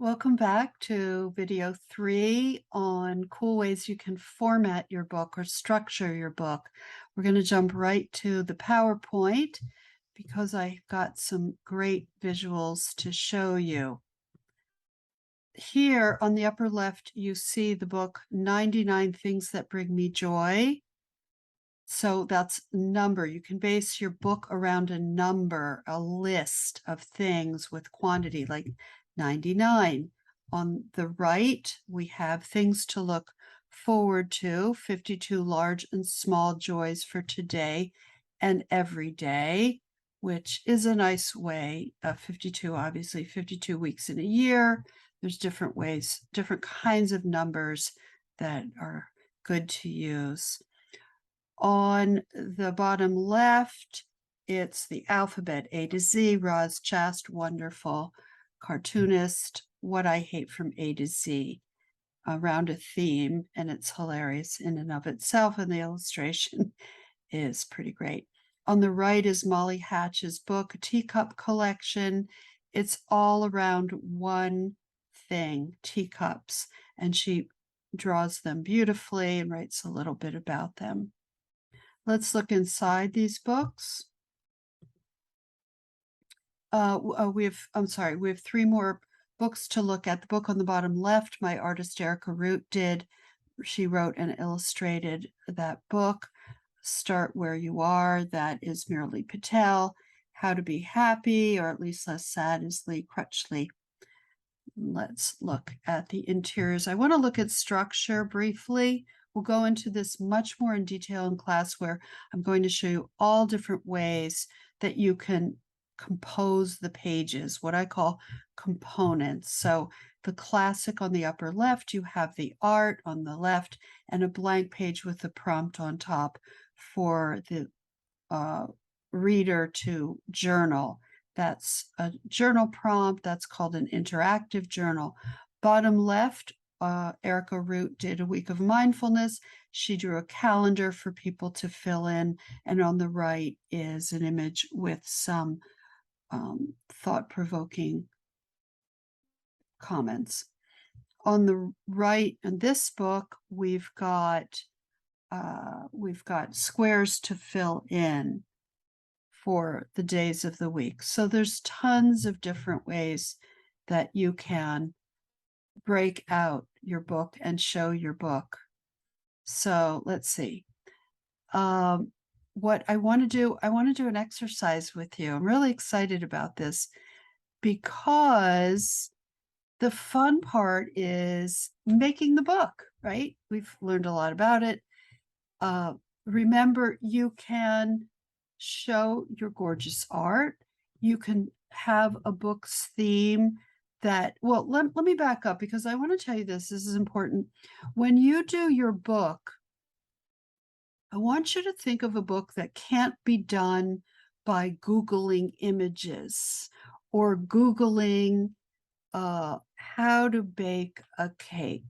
Welcome back to video 3 on cool ways you can format your book or structure your book. We're going to jump right to the PowerPoint because I got some great visuals to show you. Here on the upper left, you see the book 99 Things That Bring Me Joy. So that's number. You can base your book around a number, a list of things with quantity, like 99. On the right, we have things to look forward to, 52 large and small joys for today and every day, which is a nice way of 52, obviously 52 weeks in a year. There's different ways, different kinds of numbers that are good to use. On the bottom left, it's the alphabet, A to Z, Roz Chast, wonderful cartoonist, What I Hate from A to Z, around a theme, and it's hilarious in and of itself, and the illustration is pretty great. On the right is Molly Hatch's book, Teacup Collection. It's all around one thing, teacups, and she draws them beautifully and writes a little bit about them. Let's look inside these books. We have 3 more books to look at. The book on the bottom left, my artist Erica Root did. She wrote and illustrated that book. Start Where You Are, that is Miralee Patel. How to Be Happy, or at least Less Sad, is Lee Crutchley. Let's look at the interiors. I want to look at structure briefly. We'll go into this much more in detail in class, where I'm going to show you all different ways that you can compose the pages, what I call components. So the classic on the upper left, you have the art on the left, and a blank page with the prompt on top for the reader to journal. That's a journal prompt. That's called an interactive journal. Bottom left, Erica Root did a week of mindfulness. She drew a calendar for people to fill in. And on the right is an image with some thought-provoking comments. On the right in this book, we've got squares to fill in for the days of the week. So there's tons of different ways that you can break out your book and show your book. So let's see. What I want to do an exercise with you. I'm really excited about this because the fun part is making the book, right? We've learned a lot about it. Remember, you can show your gorgeous art. You can have a book's theme that, well, let me back up because I want to tell you this. This is important. When you do your book, I want you to think of a book that can't be done by Googling images or Googling how to bake a cake.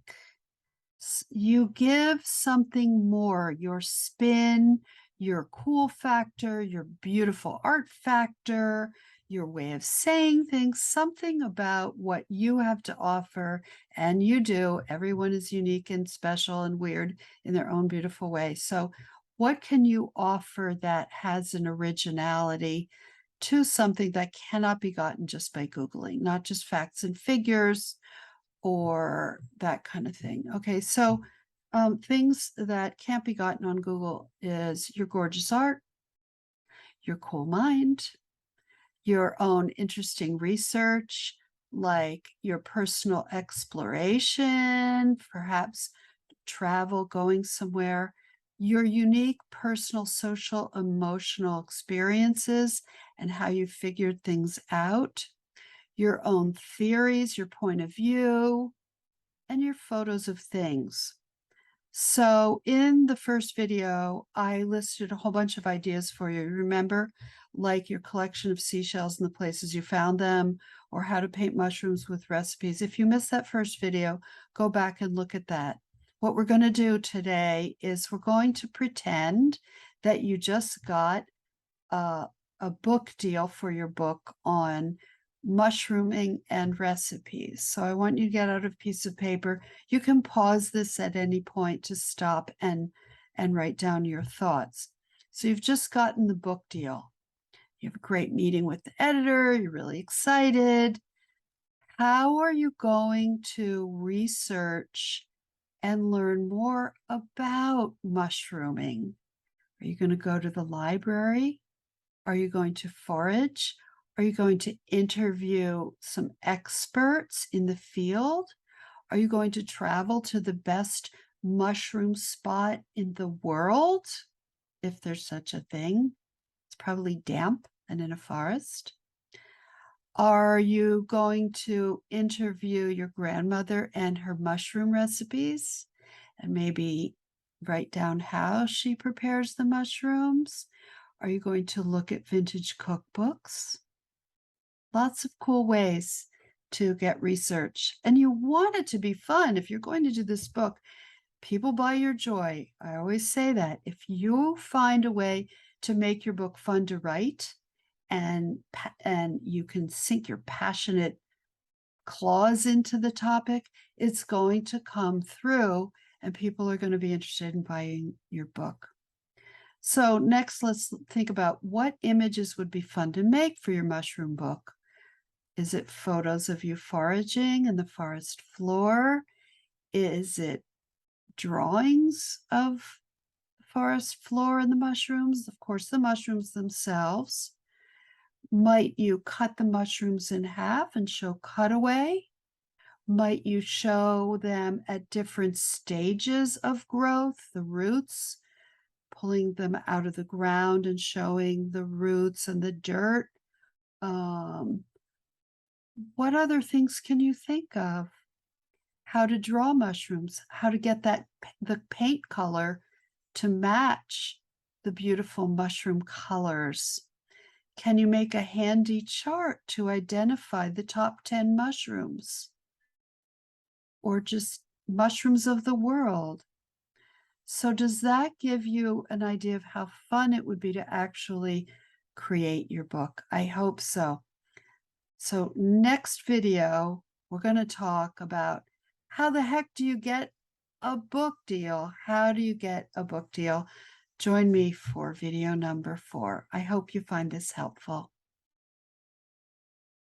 You give something more, your spin, your cool factor, your beautiful art factor, your way of saying things, something about what you have to offer. And you do. Everyone is unique and special and weird in their own beautiful way. So what can you offer that has an originality to something that cannot be gotten just by Googling, not just facts and figures or that kind of thing? Okay, so things that can't be gotten on Google is your gorgeous art, your cool mind, your own interesting research, like your personal exploration, perhaps travel, going somewhere, your unique personal, social, emotional experiences and how you figured things out, your own theories, your point of view, and your photos of things. So in the first video, I listed a whole bunch of ideas for you. Remember, like your collection of seashells and the places you found them, or how to paint mushrooms with recipes. If you missed that first video, go back and look at that. What we're going to do today is we're going to pretend that you just got a book deal for your book on mushrooming and recipes. So I want you to get out a piece of paper. You can pause this at any point to stop and write down your thoughts. So you've just gotten the book deal. You have a great meeting with the editor. You're really excited. How are you going to research and learn more about mushrooming? Are you going to go to the library? Are you going to forage? Are you going to interview some experts in the field? Are you going to travel to the best mushroom spot in the world, if there's such a thing? It's probably damp and in a forest. Are you going to interview your grandmother and her mushroom recipes and maybe write down how she prepares the mushrooms? Are you going to look at vintage cookbooks? Lots of cool ways to get research. And you want it to be fun. If you're going to do this book, people buy your joy. I always say that. If you find a way to make your book fun to write, and you can sink your passionate claws into the topic, it's going to come through and people are going to be interested in buying your book. So next, let's think about what images would be fun to make for your mushroom book. Is it photos of you foraging in the forest floor? Is it drawings of the forest floor and the mushrooms? Of course, the mushrooms themselves. Might you cut the mushrooms in half and show cutaway? Might you show them at different stages of growth, the roots, pulling them out of the ground and showing the roots and the dirt? What other things can you think of? How to draw mushrooms, how to get the paint color to match the beautiful mushroom colors. Can you make a handy chart to identify the top 10 mushrooms? Or just mushrooms of the world? So does that give you an idea of how fun it would be to actually create your book? I hope so. So next video, we're going to talk about how the heck do you get a book deal? How do you get a book deal? Join me for video number 4. I hope you find this helpful.